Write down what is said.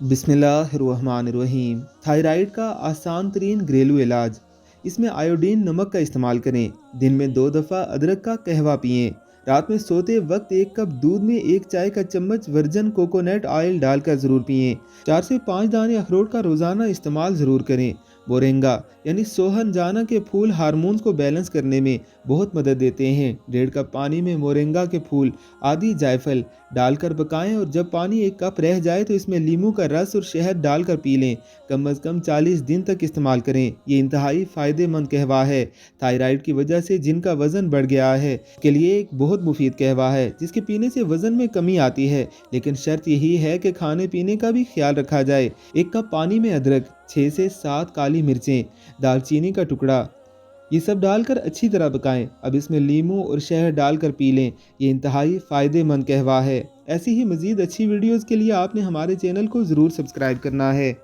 बिस्मिल्लाहिर्रहमानिर्रहीम। थायराइड का आसान तरीन घरेलू इलाज। इसमें आयोडीन नमक का इस्तेमाल करें। दिन में 2 दफ़ा अदरक का कहवा पिएं। रात में सोते वक्त 1 कप दूध में 1 चाय का चम्मच वर्जन कोकोनट ऑयल डालकर ज़रूर पिएं। 4 से 5 दाने अखरोट का रोज़ाना इस्तेमाल ज़रूर करें। मोरिंगा यानी सोहनजाना के फूल हार्मोन्स को बैलेंस करने में बहुत मदद देते हैं। 1.5 कप पानी में मोरिंगा के फूल आदि जायफल डालकर पकाएं और जब पानी 1 कप रह जाए तो इसमें नींबू का रस और शहद डालकर पी लें। कम से कम 40 दिन तक इस्तेमाल करें। ये इंतहाई फ़ायदेमंद कहवा है। थायराइड की वजह से जिनका वज़न बढ़ गया है के लिए एक बहुत मुफीद कहवा है, जिसके पीने से वज़न में कमी आती है। लेकिन शर्त यही है कि खाने पीने का भी ख्याल रखा जाए। 1 कप पानी में अदरक, 6 से 7 काली मिर्चें, दालचीनी का टुकड़ा, ये सब डालकर अच्छी तरह पकाएं। अब इसमें लीमू और शहद डालकर पी लें। ये इंतहाई फ़ायदेमंद कहवा है। ऐसी ही मज़ीद अच्छी वीडियोज़ के लिए आपने हमारे चैनल को ज़रूर सब्सक्राइब करना है।